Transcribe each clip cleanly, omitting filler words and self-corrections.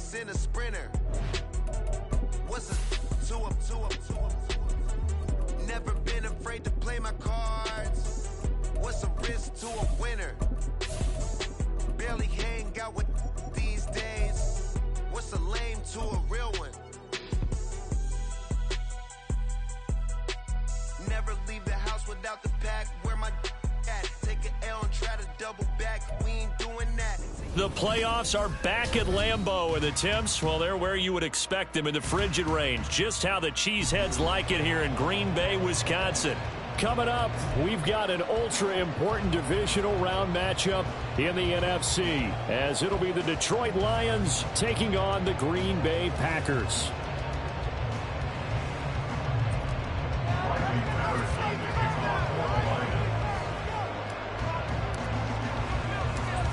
race in a sprinter. What's a two-up? Never been afraid to play my cards. What's a risk to a winner? Barely hang out with these days. What's a lame to a real one? Never leave the house without the pack. Where my at? Take an L and try to double back. We ain't doing that. The playoffs are back at Lambeau, and the temps, well, they're where you would expect them in the frigid range. Just how the Cheeseheads like it here in Green Bay, Wisconsin. Coming up, we've got an ultra-important divisional round matchup in the NFC, as it'll be the Detroit Lions taking on the Green Bay Packers.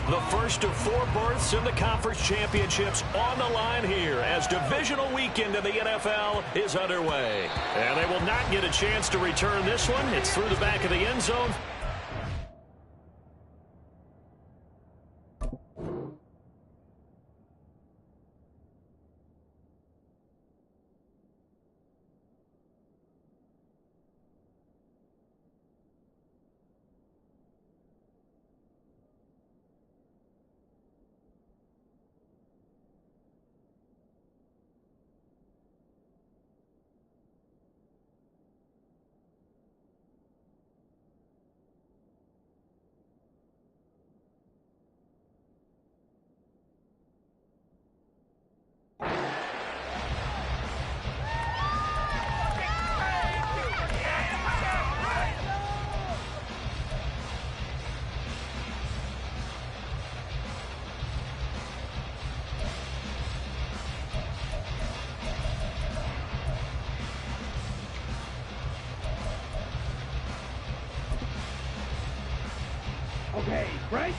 The first of 4 berths in the conference championships on the line here as divisional weekend in the NFL is underway. And they will not get a chance to return this one. It's through the back of the end zone. Okay, right?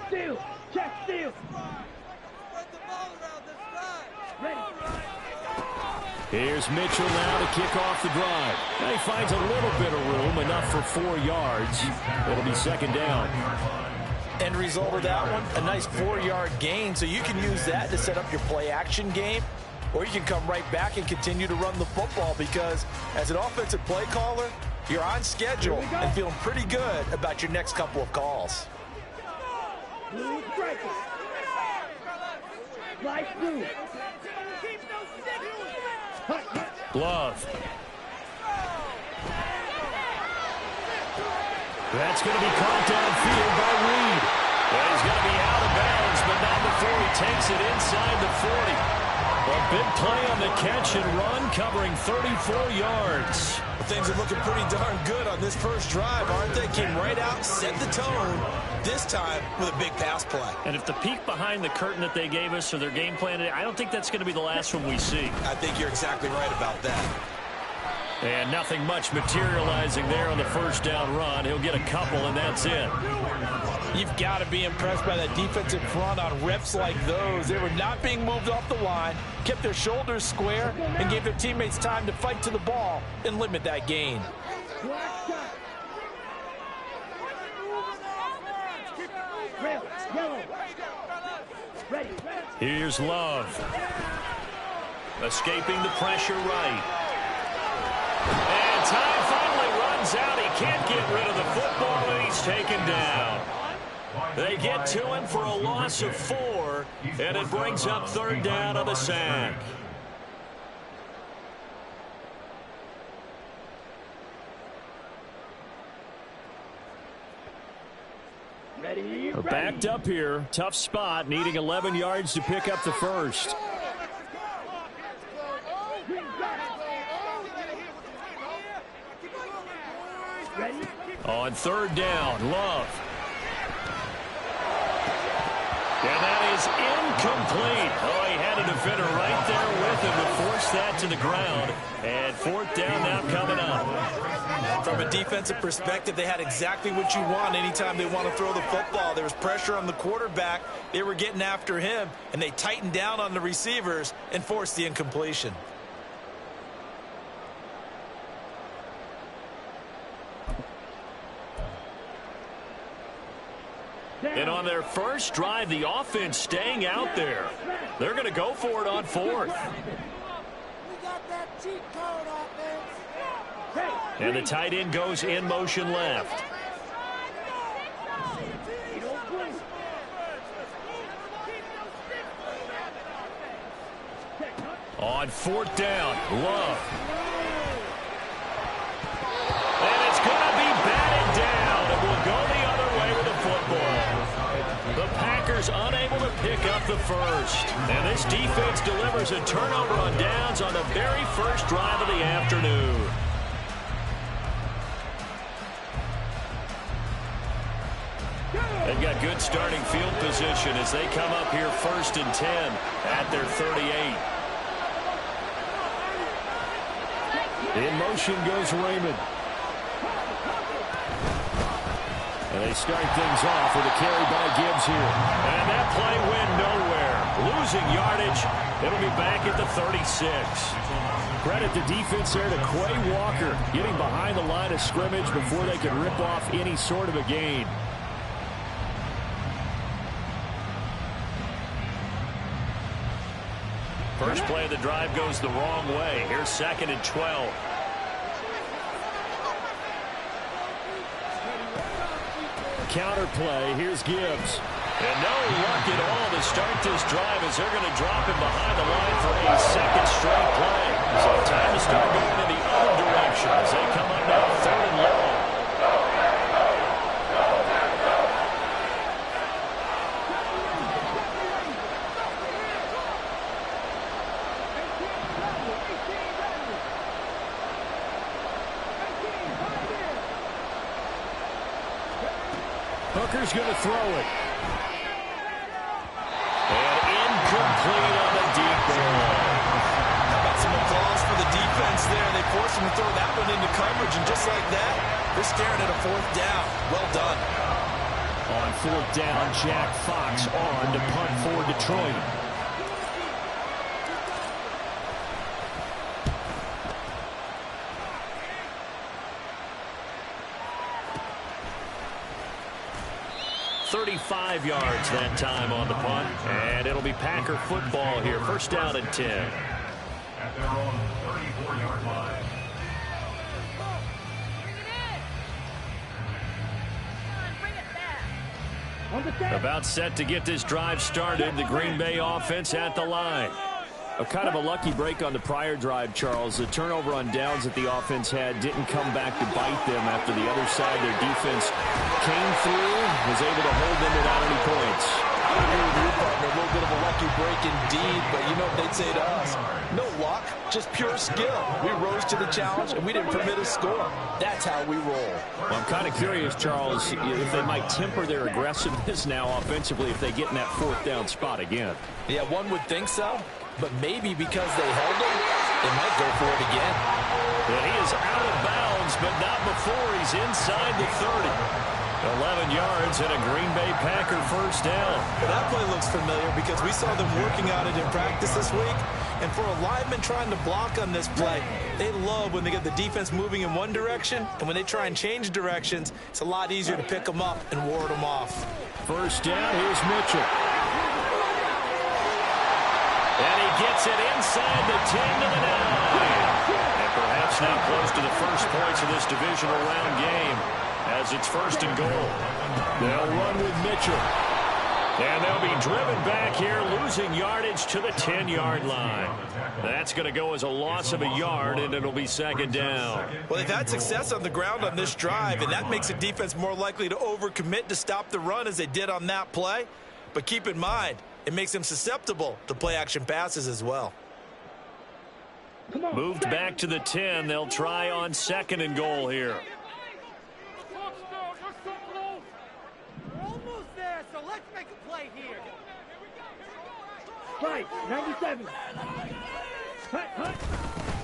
Steal! Check, steal! Ready! Here's Mitchell now to kick off the drive. And he finds a little bit of room, enough for 4 yards. It'll be second down. End result of that one, a nice 4-yard gain, so you can use that to set up your play-action game, or you can come right back and continue to run the football because as an offensive play caller, you're on schedule and feeling pretty good about your next couple of calls. Love. That's going to be caught downfield by Reed. Well, he's going to be out of bounds, but not before he takes it inside the 40. A big play on the catch and run, covering 34 yards. Things are looking pretty darn good on this first drive, aren't they? Came right out, set the tone, this time with a big pass play. And if the peek behind the curtain that they gave us or their game plan, I don't think that's going to be the last one we see. I think you're exactly right about that. And nothing much materializing there on the first down run. He'll get a couple, and that's it. You've got to be impressed by that defensive front on reps like those. They were not being moved off the line, kept their shoulders square, and gave their teammates time to fight to the ball and limit that gain. Here's Love. Escaping the pressure right. And time finally runs out. He can't get rid of the football, and he's taken down. They get to him for a loss of 4, and it brings up third down on the sack. We're backed up here. Tough spot, needing 11 yards to pick up the first. On third down, Love. And that is incomplete. Oh, he had a defender right there with him to force that to the ground. And fourth down now coming up. From a defensive perspective, they had exactly what you want anytime they want to throw the football. There was pressure on the quarterback. They were getting after him, and they tightened down on the receivers and forced the incompletion. And on their first drive, the offense staying out there. They're going to go for it on fourth. And the tight end goes in motion left. On fourth down, Love. And it's going to be batted down. It will go the other way with the football. The Packers unable to pick up the first. And this defense delivers a turnover on downs on the very first drive of the afternoon. They've got good starting field position as they come up here 1st and 10 at their 38. In motion goes Raymond. And they start things off with a carry by Gibbs here. And that play went nowhere. Losing yardage. It'll be back at the 36. Credit the defense there to Quay Walker, getting behind the line of scrimmage before they could rip off any sort of a gain. First play of the drive goes the wrong way. Here's 2nd and 12. Counter play. Here's Gibbs. And no luck at all to start this drive as they're going to drop him behind the line for a second straight play. So time to start going in the other direction as they come up now 3rd and long. Hooker's going to throw it. And incomplete on the deep ball. Got some applause for the defense there. They forced him to throw that one into coverage, and just like that, they're staring at a 4th down. Well done. On 4th down, Jack Fox on to punt for Detroit. .35 yards that time on the punt, and it'll be Packer football here. 1st down and 10. At their own 34-yard line. About set to get this drive started. The Green Bay offense at the line. Kind of a lucky break on the prior drive, Charles. The turnover on downs that the offense had didn't come back to bite them after the other side. Their defense came through, was able to hold them without any points. I agree with you, partner. A little bit of a lucky break indeed, but you know what they'd say to us? No luck, just pure skill. We rose to the challenge, and we didn't permit a score. That's how we roll. Well, I'm kind of curious, Charles, if they might temper their aggressiveness now offensively if they get in that 4th down spot again. Yeah, one would think so. But maybe because they held him, they might go for it again. And he is out of bounds, but not before he's inside the 30. 11 yards and a Green Bay Packer 1st down. Well, that play looks familiar because we saw them working on it in practice this week. And for a lineman trying to block on this play, they love when they get the defense moving in one direction. And when they try and change directions, it's a lot easier to pick them up and ward them off. 1st down, here's Mitchell. And he gets it inside the 10 to the 9. And perhaps now close to the first points of this divisional round game as it's 1st and goal. They'll run with Mitchell. And they'll be driven back here, losing yardage to the 10-yard line. That's going to go as a loss of a yard, and it'll be 2nd down. Well, they've had success on the ground on this drive, and that makes the defense more likely to overcommit to stop the run as they did on that play. But keep in mind, it makes them susceptible to play-action passes as well. Moved back to the 10. They'll try on 2nd and goal here. We're almost there, so let's make a play here. Right, 97. Hut.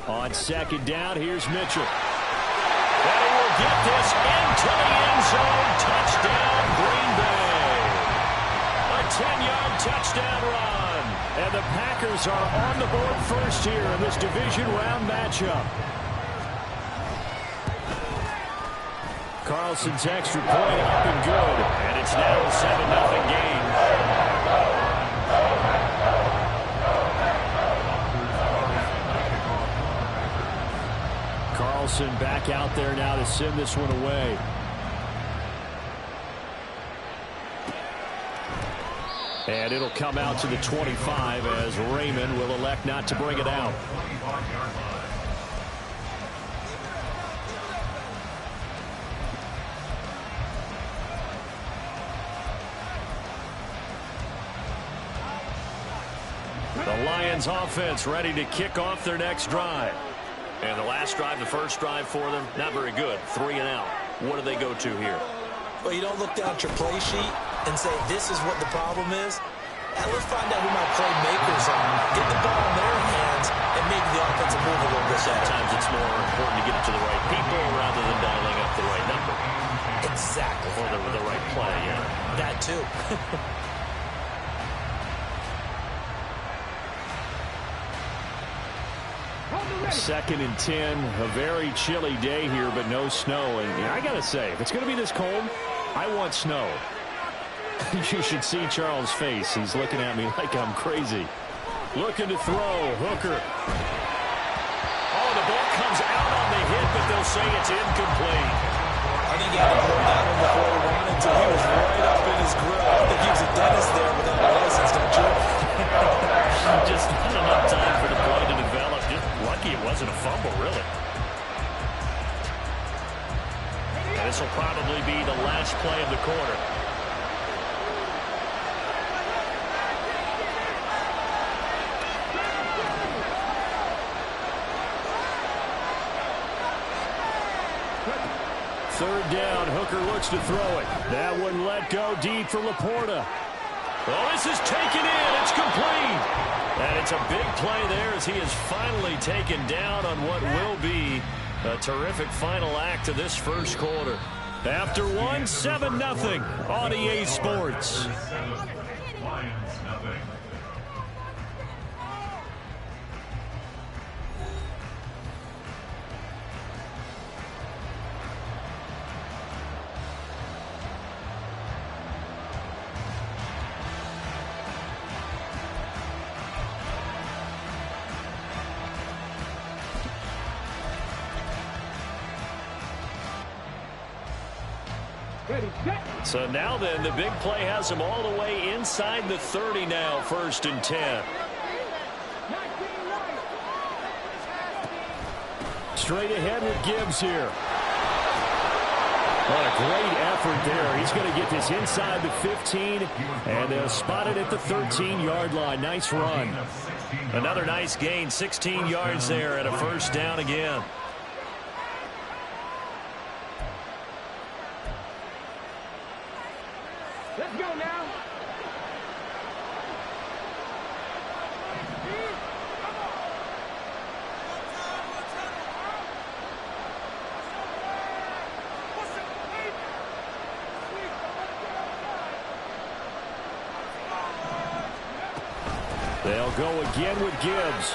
On 2nd down, here's Mitchell. And he will get this into the end zone. Touchdown, Green Bay. A 10-yard touchdown run. And the Packers are on the board first here in this division round matchup. Carlson's extra point up and good. And It's now a 7-0 game. Carlson back out there now to send this one away. And it'll come out to the 25 as Raymond will elect not to bring it out. The Lions offense ready to kick off their next drive. And the last drive, the first drive for them, not very good. 3 and out. What do they go to here? Well, you don't look down at your play sheet and say, this is what the problem is. And let's find out who my playmakers are. Get the ball in their hands and maybe the offense will move a little bit. Sometimes it's more important to get it to the right people rather than dialing up the right number. Exactly. Or the right play, yeah. That too. Second and 10, a very chilly day here, but no snow. And I got to say, if it's going to be this cold, I want snow. You should see Charles' face. He's looking at me like I'm crazy. Looking to throw. Hooker. Oh, the ball comes out on the hit, but they'll say it's incomplete. I think he had to hold that one before he wanted to. He was right up in his grill. I think he was a dentist there without a license, don't you? Just not enough time for the play to develop. Just lucky it wasn't a fumble, really. And this will probably be the last play of the quarter. Third down, Hooker looks to throw it. That one let go deep for Laporta. Well, this is taken in. It's complete. And it's a big play there as he is finally taken down on what will be a terrific final act of this first quarter. After one, 7-0 on EA Sports. Lions, nothing. So now then, the big play has them all the way inside the 30 now, 1st and 10. Straight ahead with Gibbs here. What a great effort there. He's going to get this inside the 15, and they'll spot it at the 13-yard line. Nice run. Another nice gain, 16 yards there, and a first down again. Let's go now. They'll go again with Gibbs.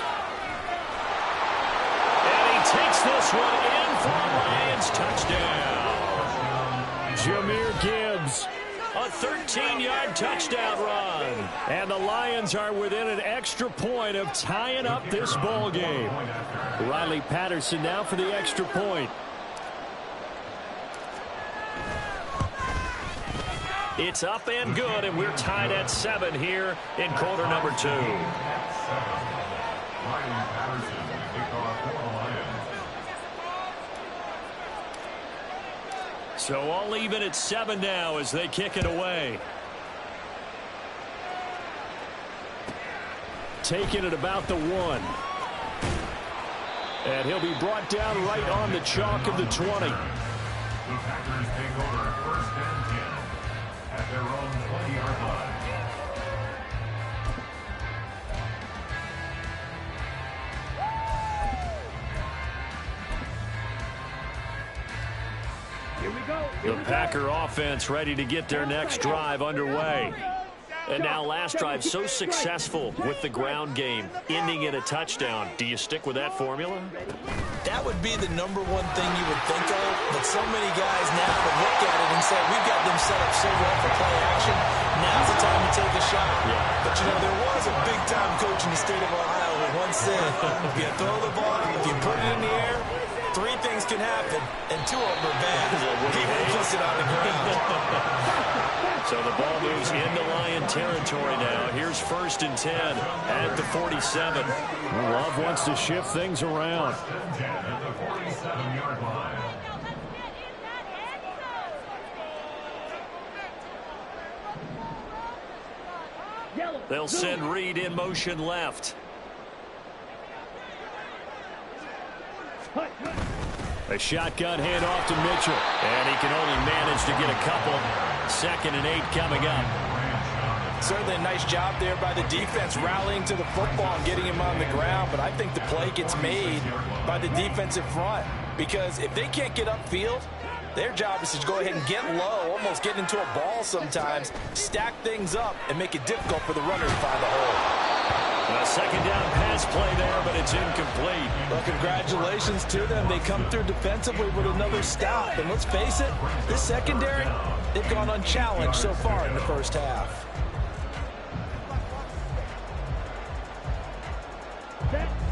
And he takes this one in for a Lions touchdown. Jahmyr Gibbs. A 13-yard touchdown run. And the Lions are within an extra point of tying up this ball game. Riley Patterson now for the extra point. It's up and good, and we're tied at 7 here in quarter number 2. Riley Patterson, kickoff for the Lions. So all even at 7 now as they kick it away. Taking it about the 1. And he'll be brought down right on the chalk of the 20. The Packers take over 1st and 10 at their own 20-yard line. Here we go. The Packer offense ready to get their next drive underway. And now last drive so successful with the ground game, ending in a touchdown. Do you stick with that formula? That would be the number one thing you would think of, but so many guys now would look at it and say, we've got them set up so well for play action. Now's the time to take a shot. Yeah. But, you know, there was a big-time coach in the state of Ohio who once said, if you throw the ball, if you put it in the air, 3 things can happen, and 2 of them are bad. He puts it on the ground. So the ball moves into Lion territory now. Here's 1st and 10 at the 47. Love wants to shift things around. First and 10 at the 47-yard line. They'll send Reed in motion left. A shotgun handoff to Mitchell. And he can only manage to get a couple. 2nd and 8 coming up. Certainly a nice job there by the defense rallying to the football and getting him on the ground, but I think the play gets made by the defensive front because if they can't get upfield, their job is to go ahead and get low, almost get into a ball sometimes, stack things up, and make it difficult for the runner to find the hole. A 2nd down pass play there, but it's incomplete. Well, congratulations to them. They come through defensively with another stop. And let's face it, this secondary, they've gone unchallenged so far in the first half.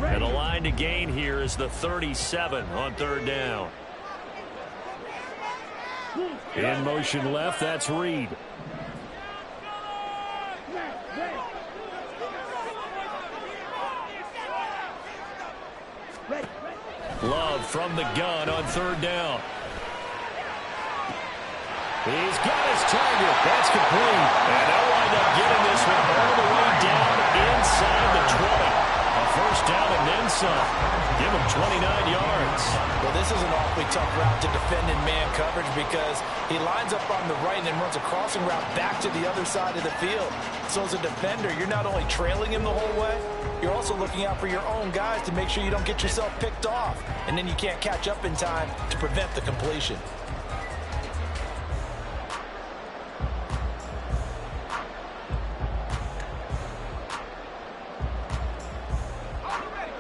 And the line to gain here is the 37 on 3rd down. In motion left, that's Reed. Love from the gun on 3rd down. He's got his target. That's complete. And they'll wind up getting this one all the way down inside the 20. A 1st down and then some. Give him 29 yards. Well, this is an awfully tough route to defend in man coverage because he lines up on the right and then runs a crossing route back to the other side of the field. So as a defender, you're not only trailing him the whole way, you're also looking out for your own guys to make sure you don't get yourself picked off. And then you can't catch up in time to prevent the completion.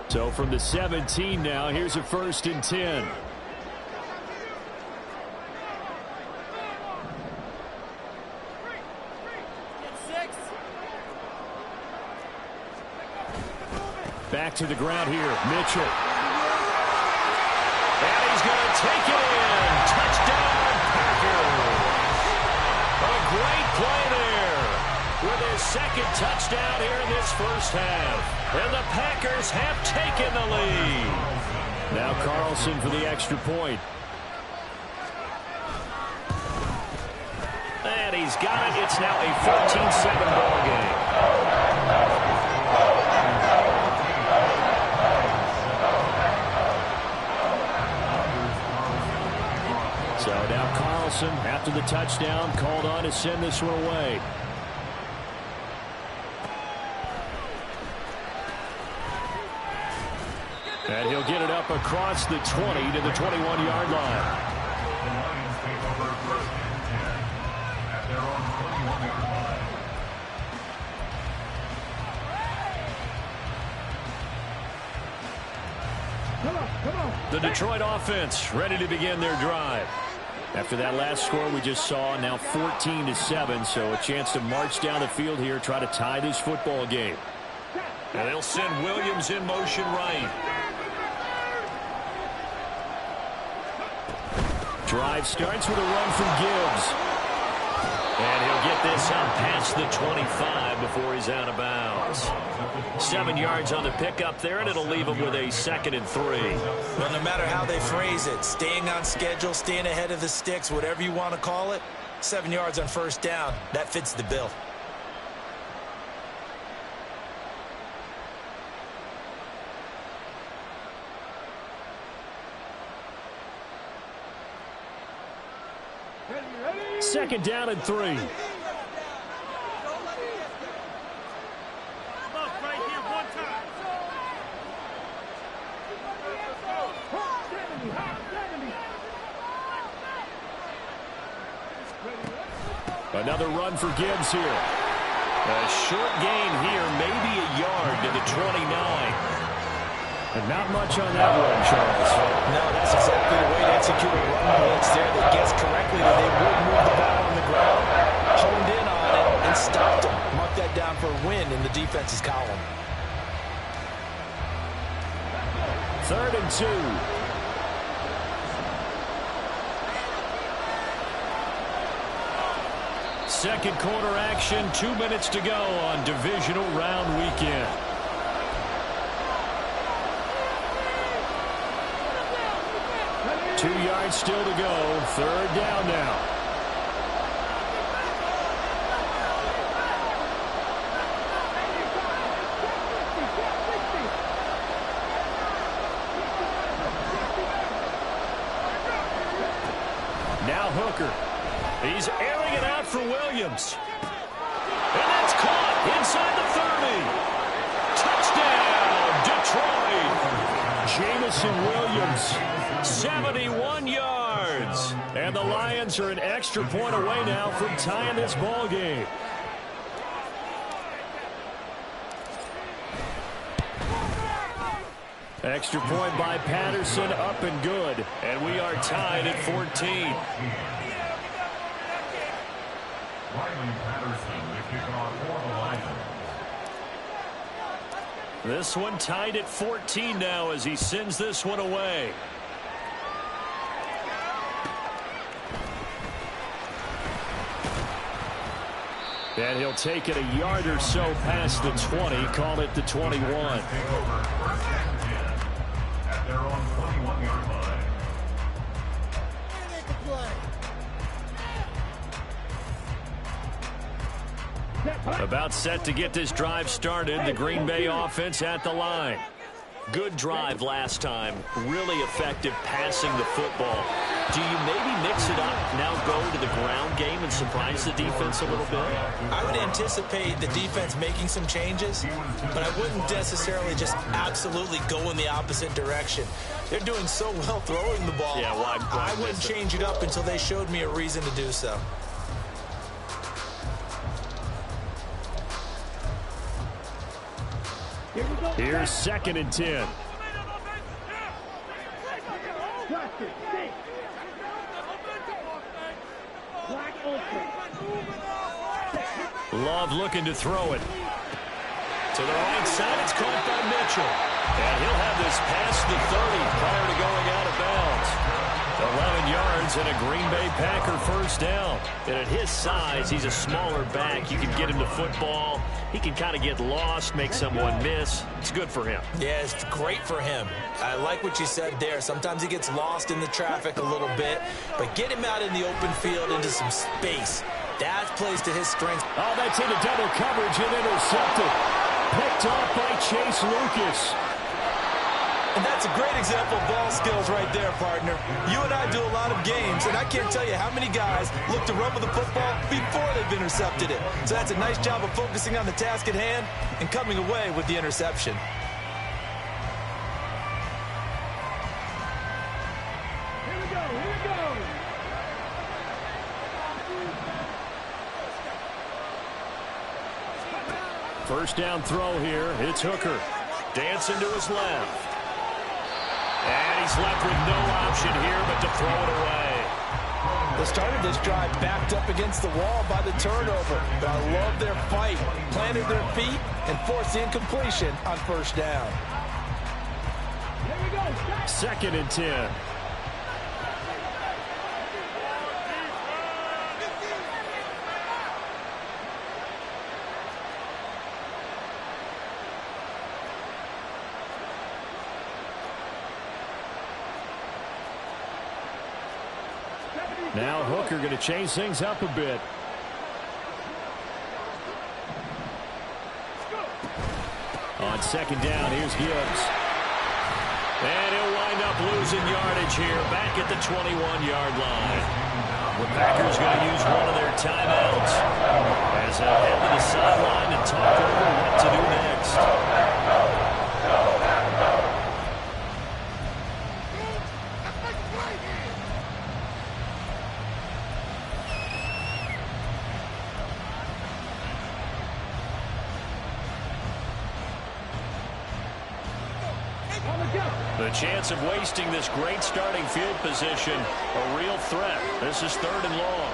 So from the 17 now, here's a 1st and 10. Back to the ground here, Mitchell. And he's going to take it in. Touchdown, Packers. A great play there with his 2nd touchdown here in this first half. And the Packers have taken the lead. Now Carlson for the extra point. And he's got it. It's now a 14-7 ball game. So now Carlson, after the touchdown, called on to send this one away. And he'll get it up across the 20 to the 21-yard line. The Lions take over 1st and 10 at their own 21-yard line. The Detroit offense ready to begin their drive. After that last score we just saw, now 14-7, so a chance to march down the field here, try to tie this football game. And they'll send Williams in motion right. Drive starts with a run from Gibbs. And he'll get this up past the 25 before he's out of bounds. 7 yards on the pickup there, and it'll leave him with a 2nd and 3. Well, no matter how they phrase it, staying on schedule, staying ahead of the sticks, whatever you want to call it, 7 yards on 1st down, that fits the bill. Second down and 3. Another run for Gibbs here. A short gain here, maybe a yard to the 29. And not much on that one, Charles. No, that's exactly the way to execute a run blitz there. They guessed correctly that they would move the ball on the ground, honed in on it, and stopped them. Mark that down for a win in the defense's column. 3rd and 2. Second quarter action, 2 minutes to go on divisional round weekend. Two yards still to go. 3rd down now. Now Hooker. He's airing it out for Williams. And that's caught inside the 30. Touchdown, Detroit. Jameson Williams, 71 yards. And the Lions are an extra point away now from tying this ball game. Extra point by Patterson, up and good. And we are tied at 14. Riley Patterson, the kickoff for the Lions. This one tied at 14 now as he sends this one away. And he'll take it a yard or so past the 20, call it the 21. Take over 1st and 10 at their own 21-yard line. Make a play. About set to get this drive started. The Green Bay offense at the line. Good drive last time. Really effective passing the football. Do you maybe mix it up, now go to the ground game and surprise the defense a little bit? I would anticipate the defense making some changes, but I wouldn't necessarily just absolutely go in the opposite direction. They're doing so well throwing the ball. Yeah, why I wouldn't change it up until they showed me a reason to do so. Here's 2nd and 10. Love looking to throw it. To the right side, it's caught by Mitchell. And he'll have this past the 30 prior to going out of bounds. 11 yards and a Green Bay Packer first down. And at his size, he's a smaller back. You can get him to football. He can kind of get lost, make someone miss. It's good for him. Yeah, it's great for him. I like what you said there. Sometimes he gets lost in the traffic a little bit, but get him out in the open field into some space. That plays to his strength. Oh, that's into double coverage and intercepted. Picked off by Chase Lucas. And that's a great example of ball skills right there, partner. You and I do a lot of games, and I can't tell you how many guys look to run with the football before they've intercepted it. So that's a nice job of focusing on the task at hand and coming away with the interception. Here we go, here we go. First down throw here. It's Hooker. Dancing to his left. And he's left with no option here but to throw it away. They started this drive backed up against the wall by the turnover. But I love their fight. Planted their feet and forced the incompletion on first down. Here we go. 2nd and 10. Now Hooker going to change things up a bit. On 2nd down, here's Gibbs. And he'll wind up losing yardage here, back at the 21-yard line. The Packers going to use one of their timeouts as they head to the sideline and talk over what to do next. The chance of wasting this great starting field position, a real threat. This is 3rd and long.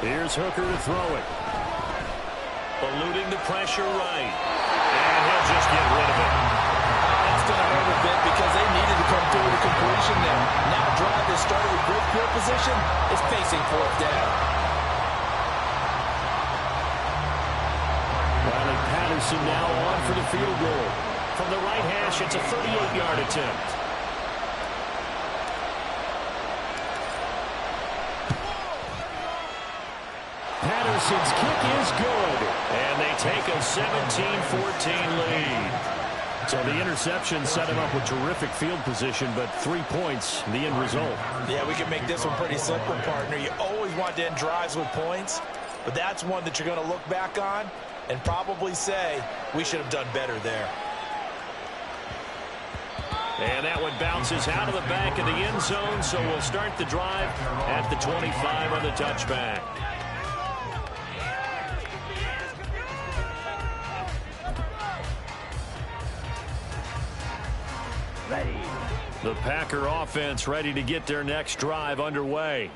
Here's Hooker to throw it. Eluding the pressure right. And he'll just get rid of it. That's going to hurt a bit because they needed to come through with a completion there. Now a drive that started with great field position is facing 4th down. Riley Patterson now on for the field goal. From the right hash, it's a 38-yard attempt. Patterson's kick is good, and they take a 17-14 lead. So the interception set him up with terrific field position, but 3 points, the end result. Yeah, we can make this one pretty simple, partner. You always want to end drives with points, but that's one that you're going to look back on and probably say, we should have done better there. And that one bounces out of the back of the end zone, so we'll start the drive at the 25 on the touchback. The Packer offense ready to get their next drive underway.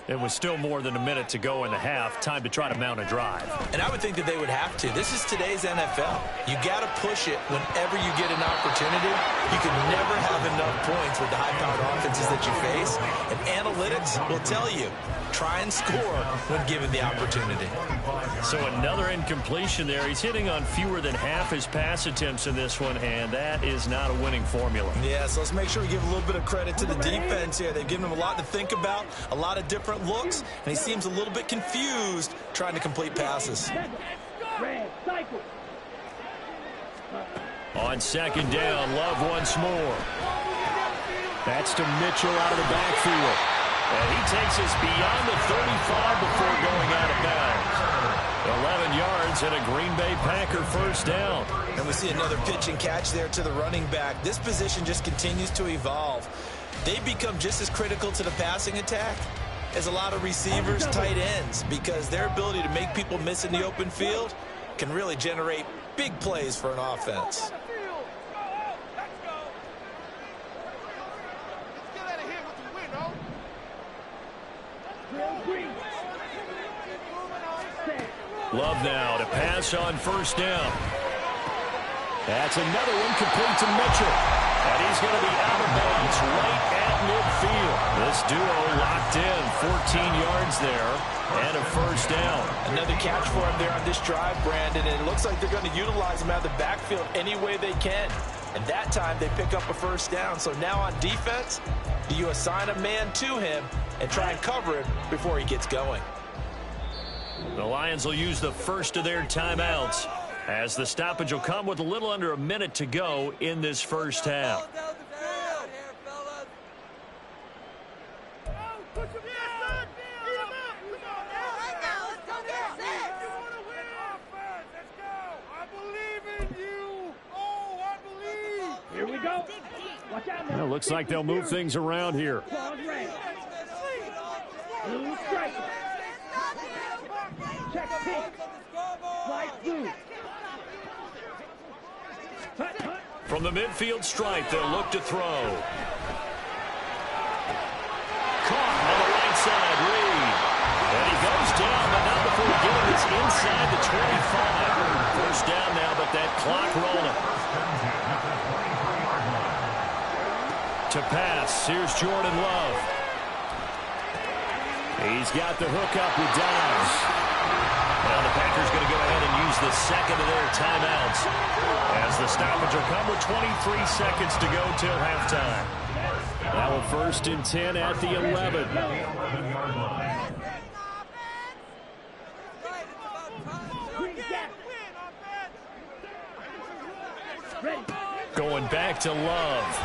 It was still more than a minute to go in the half. Time to try to mount a drive. And I would think that they would have to. This is today's NFL. You got to push it whenever you get an opportunity. You can never have enough points with the high-powered offenses that you face. And analytics will tell you, try and score when given the opportunity. So another incompletion there. He's hitting on fewer than half his pass attempts in this one, and that is not a winning formula. Yeah, so let's make sure we give a little bit of credit to the defense here. They've given him a lot to think about, a lot of different looks, and he seems a little bit confused trying to complete passes. On 2nd down, Love once more. That's to Mitchell out of the backfield. And he takes us beyond the 35 before going out of bounds. 11 yards and a Green Bay Packer 1st down. And we see another pitch and catch there to the running back. This position just continues to evolve. They become just as critical to the passing attack as a lot of receivers, tight ends, because their ability to make people miss in the open field can really generate big plays for an offense. Love now to pass on 1st down. That's another one complete to Mitchell. And he's going to be out of bounds right at midfield. This duo locked in, 14 yards there, and a 1st down. Another catch for him there on this drive, Brandon, and it looks like they're going to utilize him out of the backfield any way they can. And that time they pick up a 1st down. So now on defense, do you assign a man to him and try and cover him before he gets going? The Lions will use the first of their timeouts as the stoppage will come with a little under a minute to go in this 1st half. Here we go. Watch out now. Well, looks like they'll move things around here. Check pink. Slide through. From the midfield stripe, they'll look to throw. Caught on the right side, Reed. And he goes down, but not before getting this inside the 25. 1st down now, but that clock rolling. To pass, here's Jordan Love. He's got the hook up with Downs. Well, the Packers going to go ahead and use the 2nd of their timeouts as the stoppage will come with 23 seconds to go till halftime. Now a 1st and 10 at the 11. Going back to Love.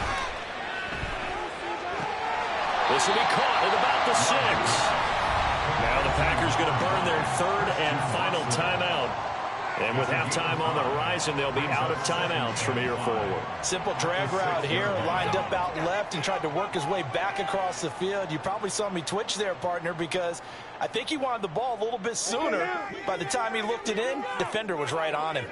This will be caught at about the 6. Now the Packers going to burn their 3rd and final timeout And with halftime on the horizon, they'll be out of timeouts from here forward. Simple drag route here, lined up out left and tried to work his way back across the field. You probably saw me twitch there, partner, because I think he wanted the ball a little bit sooner. By the time he looked it in, defender was right on him.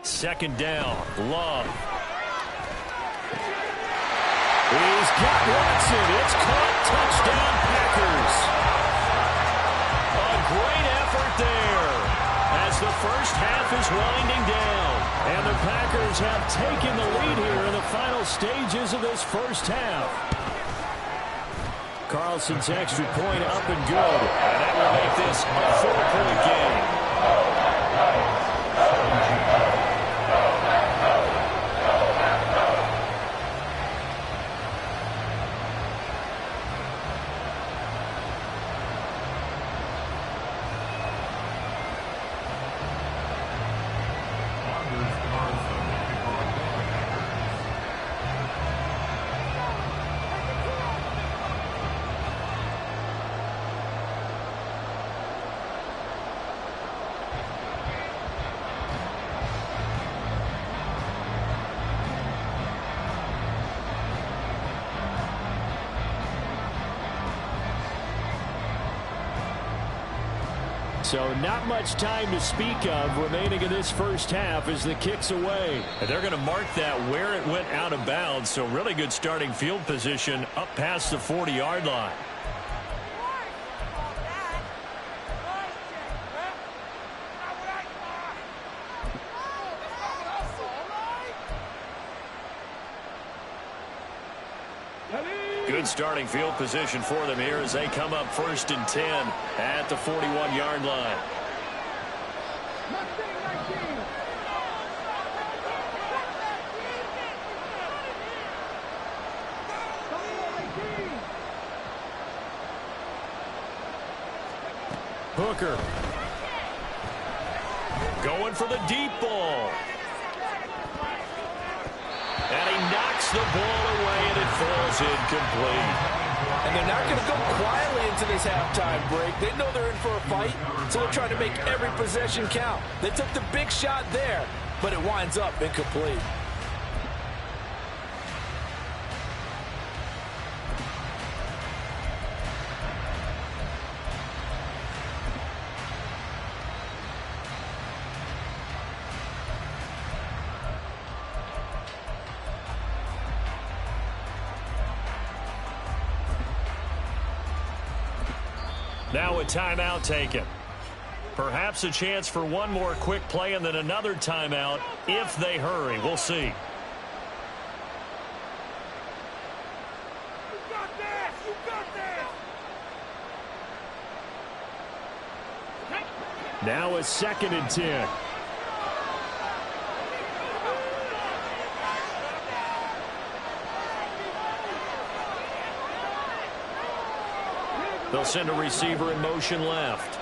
Second down, Love. He's got Watson. It's caught. Touchdown, Packers. A great effort there as the first half is winding down. And the Packers have taken the lead here in the final stages of this first half. Carlson's extra point up and good. And that will make this a 4-point game. So not much time to speak of remaining in this first half as the kick's away. And they're going to mark that where it went out of bounds. So really good starting field position up past the 40-yard line. Good starting field position for them here as they come up 1st and 10 at the 41-yard line. Hooker going for the deep ball. And he knocks the ball away, and it falls incomplete. And they're not going to go quietly into this halftime break. They know they're in for a fight, so they're trying to make every possession count. They took the big shot there, but it winds up incomplete. Now a timeout taken. Perhaps a chance for one more quick play and then another timeout if they hurry. We'll see. You got this! You got this! Now a 2nd and 10. They'll send a receiver in motion left.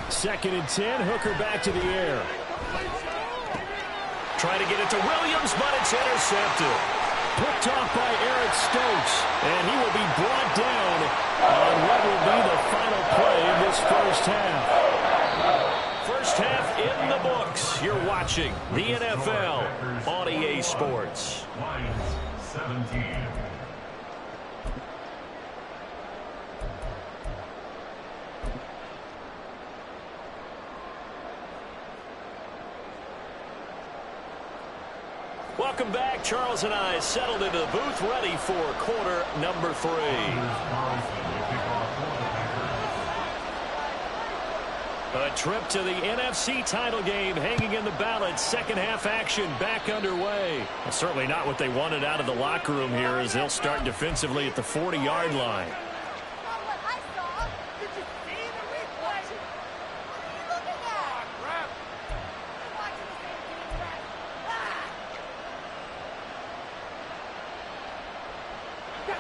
Second and 10. Hooker back to the air. Trying to get it to Williams, but it's intercepted. Picked off by Eric Stokes, and he will be brought down on what will be the final play in this first half. First half in the books. You're watching the NFL on EA Sports. Lions 17. Welcome back. Charles and I settled into the booth, ready for quarter number 3. A trip to the NFC title game hanging in the balance. Second half action back underway. Well, certainly not what they wanted out of the locker room here as they'll start defensively at the 40-yard line.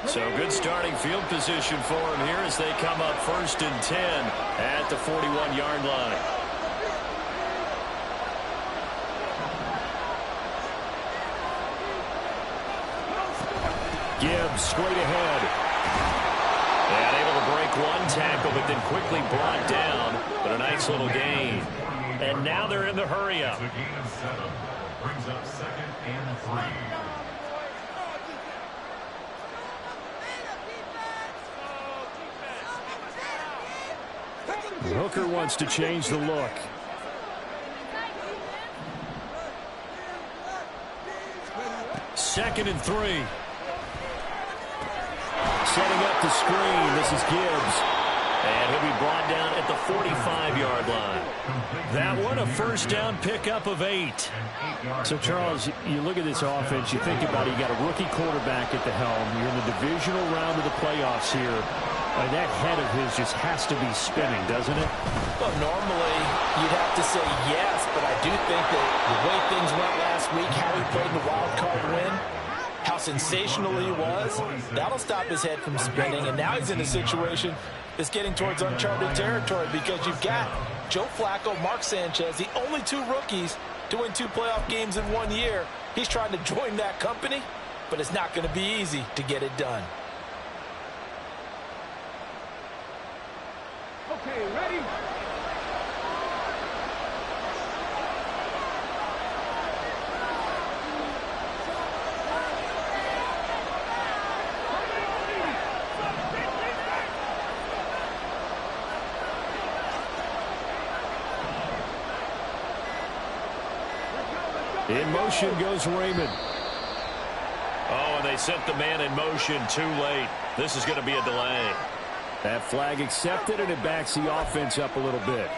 So good starting field position for him here as they come up 1st and 10 at the 41-yard line. Gibbs straight ahead. And able to break one tackle, but then quickly brought down. But a nice little gain. And now they're in the hurry-up. The gain of 7 brings up 2nd and 3. Hooker wants to change the look. Second and 3. Setting up the screen. This is Gibbs. And he'll be brought down at the 45-yard line. That one, a first down pickup of 8. So, Charles, you look at this offense, you think about it, you got a rookie quarterback at the helm. You're in the divisional round of the playoffs here. That head of his just has to be spinning, doesn't it? Well, normally you'd have to say yes, but I do think that the way things went last week, how he played the wild card win, how sensational he was, that'll stop his head from spinning. And now he's in a situation that's getting towards uncharted territory because you've got Joe Flacco, Mark Sanchez, the only 2 rookies to win 2 playoff games in 1 year. He's trying to join that company, but it's not going to be easy to get it done. Okay, ready? In motion goes Raymond. Oh, and they sent the man in motion too late. This is going to be a delay. That flag accepted, and it backs the offense up a little bit.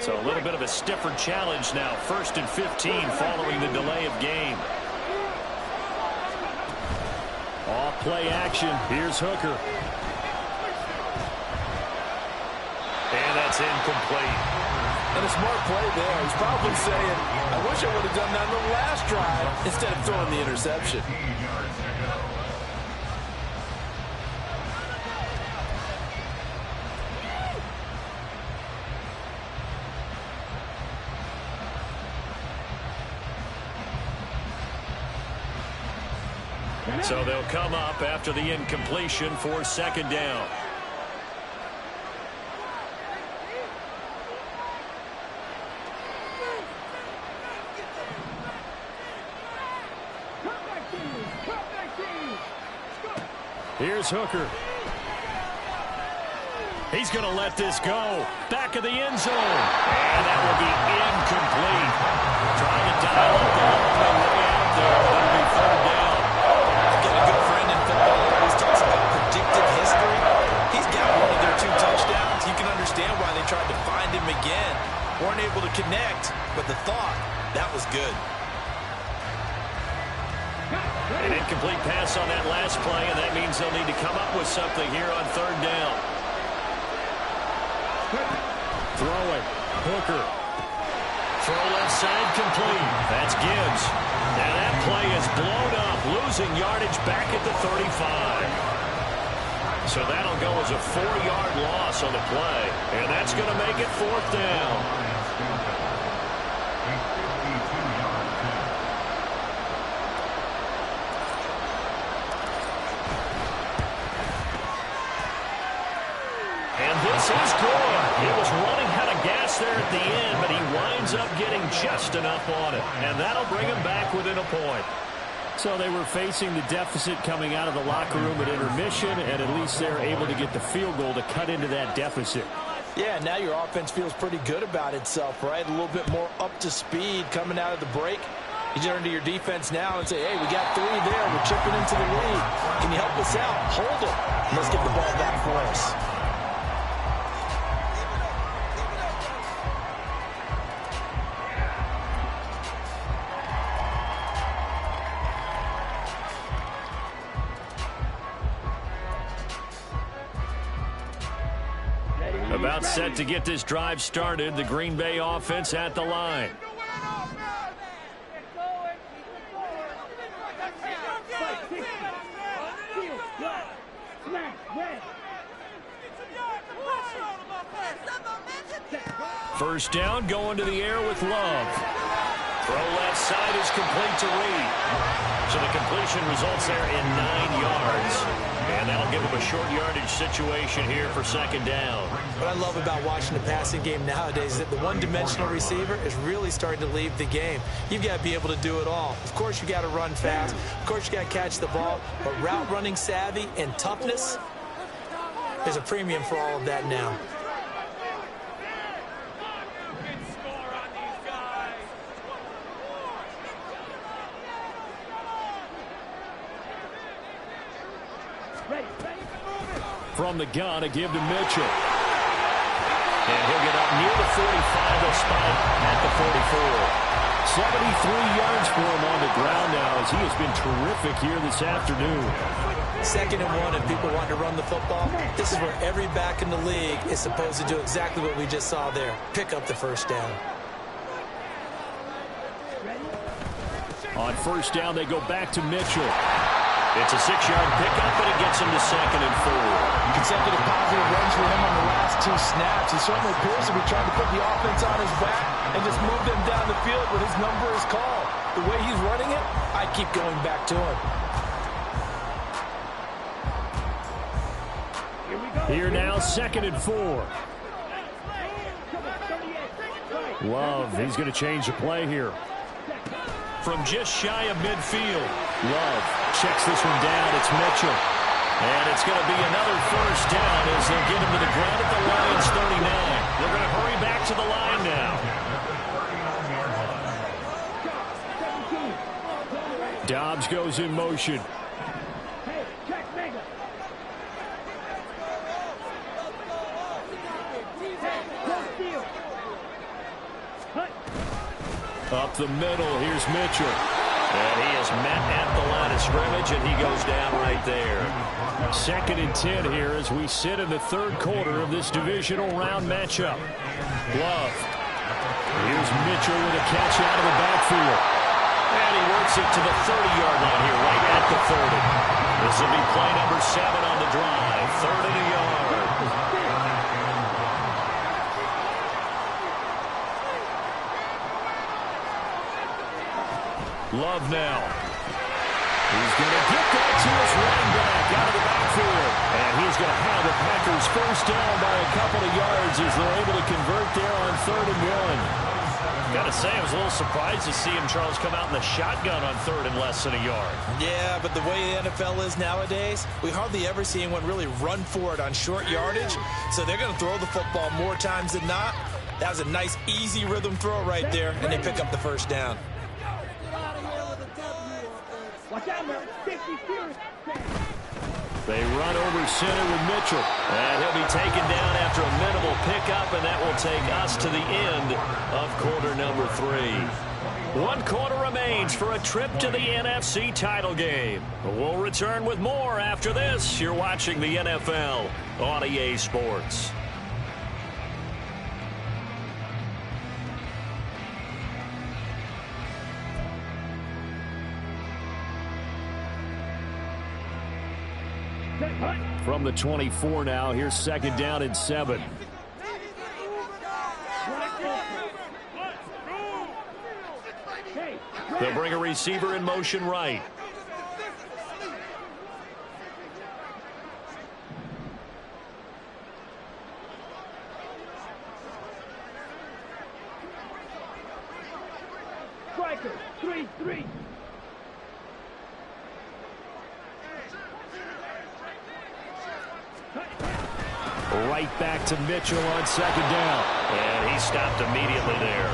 So a little bit of a stiffer challenge now. 1st and 15 following the delay of game. Off play action. Here's Hooker. And that's incomplete. And a smart play there. He's probably saying, I wish I would have done that on the last drive instead of throwing the interception. So they'll come up after the incompletion for 2nd down. Here's Hooker. He's going to let this go. Back of the end zone. And that will be incomplete. Trying to dial up the long way out there. That'll be 3rd down. I've got a good friend in football who always talks about predictive history. He's got one of their 2 touchdowns. You can understand why they tried to find him again. Weren't able to connect, but the thought, that was good. An incomplete pass on that last play, and that means they'll need to come up with something here on 3rd down. Throwing. Hooker. Throw left side complete. That's Gibbs. And that play is blown up, losing yardage back at the 35. So that'll go as a 4-yard loss on the play. And that's going to make it 4th down. This is good. He was running out of gas there at the end, but he winds up getting just enough on it. And that'll bring him back within a point. So they were facing the deficit coming out of the locker room at intermission, and at least they're able to get the field goal to cut into that deficit. Yeah, now your offense feels pretty good about itself, right? A little bit more up to speed coming out of the break. You turn to your defense now and say, hey, we got 3 there. We're chipping into the lead. Can you help us out? Hold it. Let's get the ball back for us. About set to get this drive started. The Green Bay offense at the line. First down, going to the air with Love. Throw left side is complete to Reed. So the completion results there in 9 yards. And that'll give him a short yardage situation here for second down. What I love about watching the passing game nowadays is that the one-dimensional receiver is really starting to leave the game. You've got to be able to do it all. Of course, you got to run fast. Of course, you got to catch the ball. But route running savvy and toughness, there's a premium for all of that now. From the gun, a give to Mitchell. And he'll get up near the 45. They'll spot him at the 44. 73 yards for him on the ground now as he has been terrific here this afternoon. 2nd and 1 and people want to run the football. This is where every back in the league is supposed to do exactly what we just saw there. Pick up the first down. On first down, they go back to Mitchell. It's a 6-yard pickup, but it gets him to 2nd and 4. Consecutive positive runs for him on the last 2 snaps. He certainly appears to be trying to put the offense on his back and just move them down the field when his number is called. The way he's running it, I keep going back to him. Here now, 2nd and 4. Love, he's going to change the play here. From just shy of midfield, Love checks this one down. It's Mitchell. And it's going to be another first down as they'll get him to the ground at the Lions 39. They're going to hurry back to the line now. Dobbs goes in motion. Up the middle, here's Mitchell. And he is met at the line of scrimmage, and he goes down right there. 2nd and 10 here as we sit in the 3rd quarter of this divisional round matchup. Love. Here's Mitchell with a catch out of the backfield. And he works it to the 30-yard line here, right at the 30. This will be play number 7 on the drive. 3rd and a yard. Love now. He's going to get that to his running back out of the backfield. And he's going to have the Packers first down by a couple of yards as they're able to convert there on 3rd and 1. Got to say, I was a little surprised to see him, Charles, come out in the shotgun on 3rd and less than a yard. Yeah, but the way the NFL is nowadays, we hardly ever see anyone really run for it on short yardage. So they're going to throw the football more times than not. That was a nice, easy rhythm throw right there, and they pick up the first down. They run over center with Mitchell. And he'll be taken down after a minimal pickup, and that will take us to the end of quarter number 3. 1 quarter remains for a trip to the NFC title game. We'll return with more after this. You're watching the NFL on EA Sports. From the 24 now, here's 2nd down and 7. They'll bring a receiver in motion right. Striker, 3-3. Right back to Mitchell on 2nd down. And he stopped immediately there.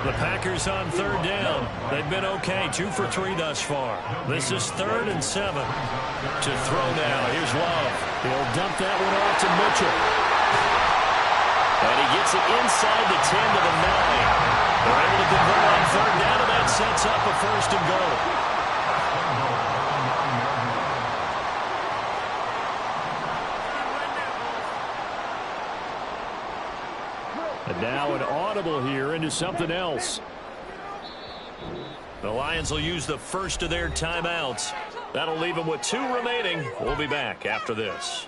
The Packers on 3rd down. They've been okay, 2 for 3 thus far. This is 3rd and 7. To throw now, here's Love. He'll dump that one off to Mitchell. And he gets it inside the 10 to the 9. They're able to convert on 3rd down, and that sets up a 1st and goal. audible here into something else. The Lions will use the first of their timeouts. That'll leave them with 2 remaining. We'll be back after this.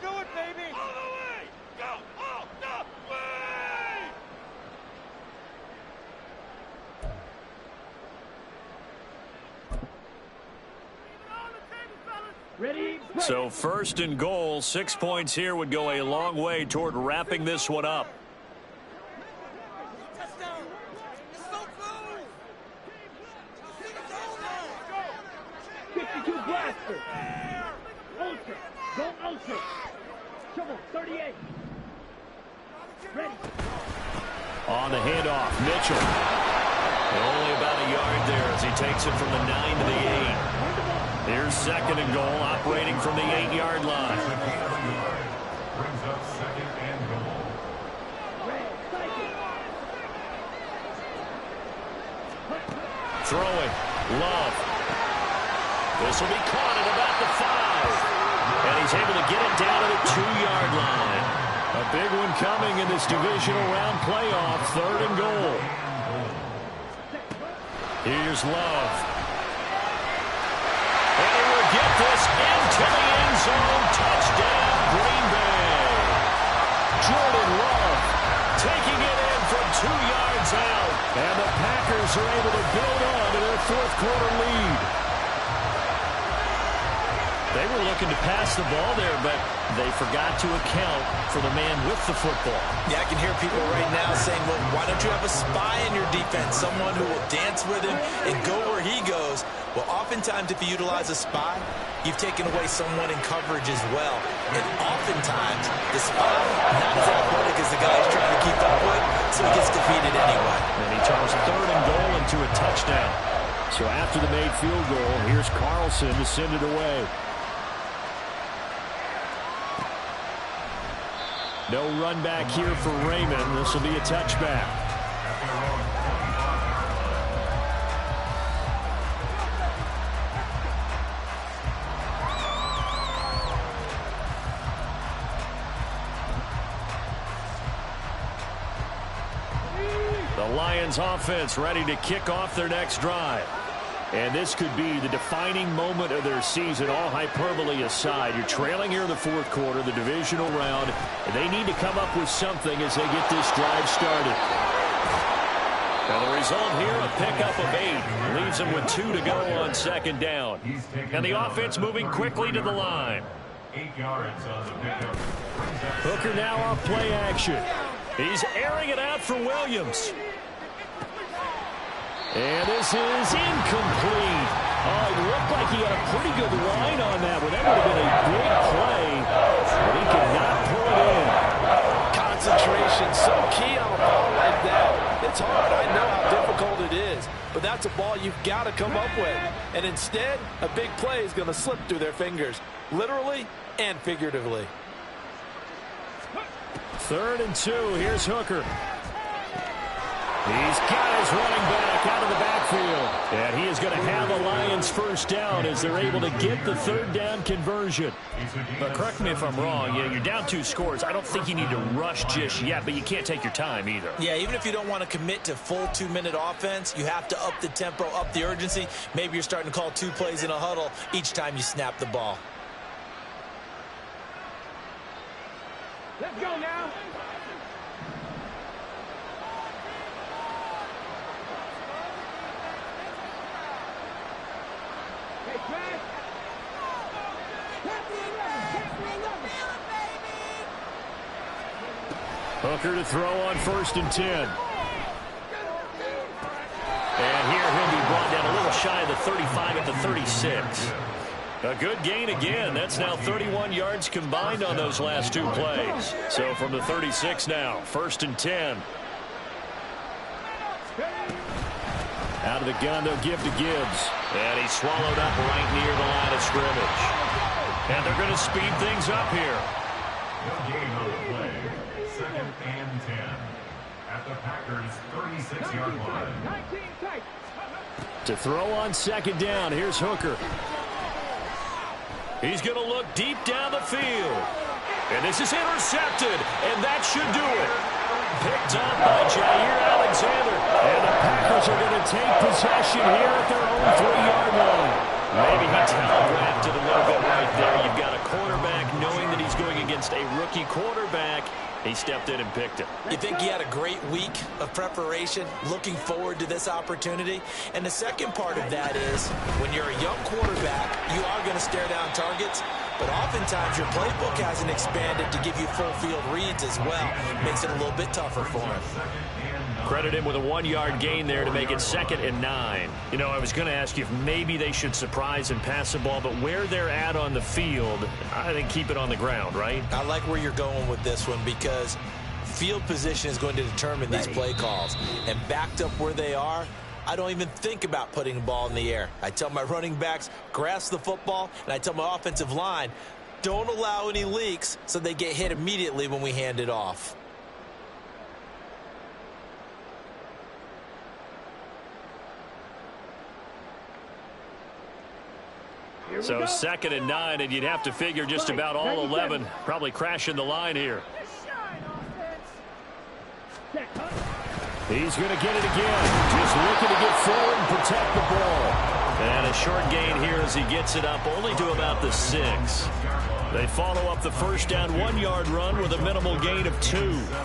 Do it, baby! All the way! Go all the way! Ready? So 1st and goal, 6 points here would go a long way toward wrapping this one up. Touchdown! It's so close! 52 blaster! Ultra! Go Ultra! Trouble, 38! Ready! On the handoff, Mitchell. Only about a yard there as he takes it from the 9 to the 8. Here's 2nd and goal, operating from the 8-yard line. Brings up 2nd and goal. Throwing, Love. This will be caught at about the 5. And he's able to get it down to the 2-yard line. A big one coming in this divisional round playoff. 3rd and goal. Here's Love. And he will get this into the end zone. Touchdown, Green Bay. Jordan Love taking it in from 2 yards out. And the Packers are able to build on to their 4th quarter lead. They were looking to pass the ball there, but they forgot to account for the man with the football. Yeah, I can hear people right now saying, well, why don't you have a spy in your defense, someone who will dance with him and go where he goes? Well, oftentimes if you utilize a spy, you've taken away someone in coverage as well. And oftentimes, the spy, not as athletic as the guy he's trying to keep up with, so he gets defeated anyway. And he turns 3rd and goal into a touchdown. So after the made field goal, here's Carlson to send it away. No run back here for Raymond. This will be a touchback. The Lions offense ready to kick off their next drive. And this could be the defining moment of their season, all hyperbole aside. You're trailing here in the 4th quarter, the divisional round, and they need to come up with something as they get this drive started. Now the result here, a pickup of 8. Leaves them with 2 to go on 2nd down. And the offense moving quickly to the line. 8 yards on the pickup. Hooker now off play action. He's airing it out for Williams. And this is incomplete. Oh, it looked like he had a pretty good line on that one. That would have been a big play, but he could not pull it in. Concentration, so key on a ball like that. It's hard. I know how difficult it is, but that's a ball you've got to come up with. And instead, a big play is going to slip through their fingers, literally and figuratively. 3rd and 2. Here's Hooker. He's got his running back out of the backfield. And he is going to have the Lions 1st down as they're able to get the 3rd down conversion. But correct me if I'm wrong. You're down 2 scores. I don't think you need to rush just yet, but you can't take your time either. Yeah, even if you don't want to commit to full 2-minute offense, you have to up the tempo, up the urgency. Maybe you're starting to call 2 plays in a huddle each time you snap the ball. Let's go now! Hey, Trash! Hooker to throw on 1st and 10. And here he'll be brought down a little shy of the 35 at the 36. A good gain again. That's now 31 yards combined on those last 2 plays. So from the 36 now, 1st and 10. Out of the gun, they'll give to Gibbs. And he's swallowed up right near the line of scrimmage. And they're going to speed things up here. No gain on the play. 2nd and 10. At the Packers' 36-yard line. To throw on 2nd down, here's Hooker. He's going to look deep down the field. And this is intercepted, and that should do it. Picked up by Jair Alexander. And the Packers are going to take possession here at their own 3-yard line. Maybe he telegraphed it a little bit right there. You've got a quarterback knowing that he's going against a rookie quarterback. He stepped in and picked it. You think he had a great week of preparation, looking forward to this opportunity? And the second part of that is, when you're a young quarterback, you are going to stare down targets, but oftentimes your playbook hasn't expanded to give you full field reads as well. Makes it a little bit tougher for him. Credit him with a 1-yard gain there to make it 2nd and 9. You know, I was going to ask you if maybe they should surprise and pass the ball, but where they're at on the field, I think keep it on the ground, right? I like where you're going with this one because field position is going to determine these play calls. And backed up where they are, I don't even think about putting the ball in the air. I tell my running backs, grasp the football, and I tell my offensive line, don't allow any leaks so they get hit immediately when we hand it off. So 2nd and 9, and you'd have to figure just about all 11 probably crashing the line here. He's going to get it again. Just looking to get forward and protect the ball. And a short gain here as he gets it up only to about the 6. They follow up the first down 1-yard run with a minimal gain of 2.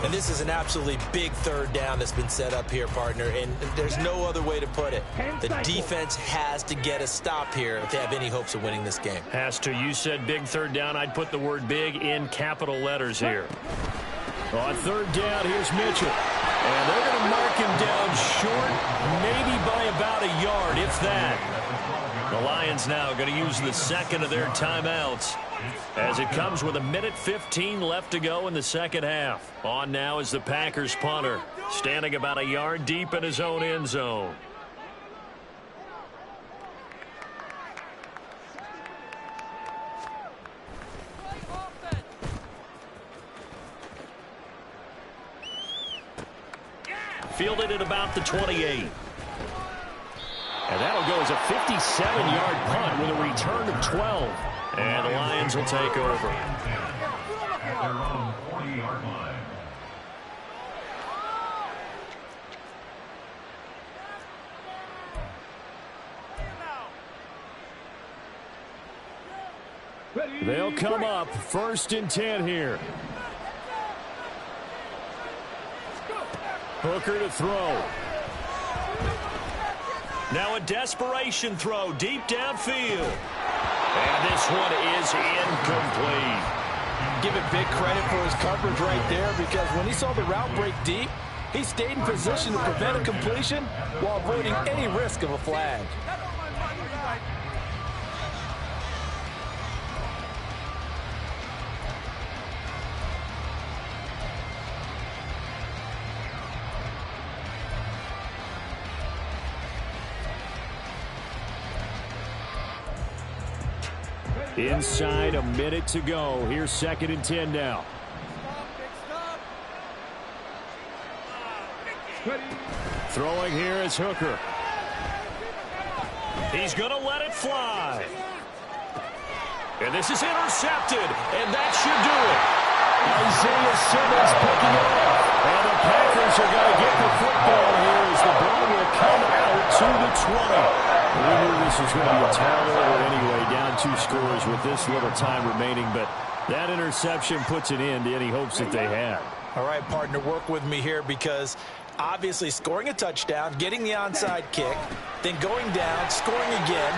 And this is an absolutely big 3rd down that's been set up here, partner, and there's no other way to put it. The defense has to get a stop here if they have any hopes of winning this game. Has to. You said big 3rd down. I'd put the word big in capital letters here. On 3rd down, here's Mitchell. And they're going to mark him down short, maybe by about a yard, if that. The Lions now going to use the 2nd of their timeouts as it comes with 1:15 left to go in the 2nd half. On now is the Packers punter, standing about a yard deep in his own end zone. Fielded at about the 28. And that'll go as a 57-yard punt with a return of 12. And the Lions will take over. At their own 40-yard line. They'll come up 1st and 10 here. Hooker to throw. Now a desperation throw deep downfield. And this one is incomplete. Give it big credit for his coverage right there because when he saw the route break deep, he stayed in position to prevent a completion while avoiding any risk of a flag. Inside a minute to go. Here's 2nd and 10 now. Throwing here is Hooker. He's going to let it fly. And this is intercepted. And that should do it. Isaiah Simmons picking it up. And the Packers are going to get the football here as the ball will come out to the 20. We knew this was going to be a tall order anyway, down 2 scores with this little time remaining, but that interception puts an end to any hopes that they had. All right, partner, work with me here because obviously scoring a touchdown, getting the onside kick, then going down, scoring again,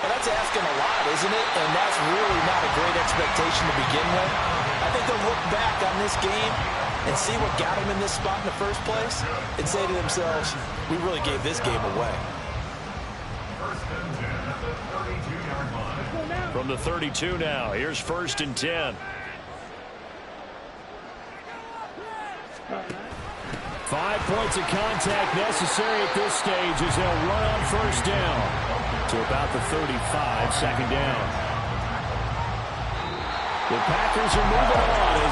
well, that's asking a lot, isn't it? And that's really not a great expectation to begin with. I think they'll look back on this game and see what got them in this spot in the first place and say to themselves, we really gave this game away. From the 32 now, here's 1st and 10. 5 points of contact necessary at this stage as they'll run on 1st down to about the 35, 2nd down. The Packers are moving on.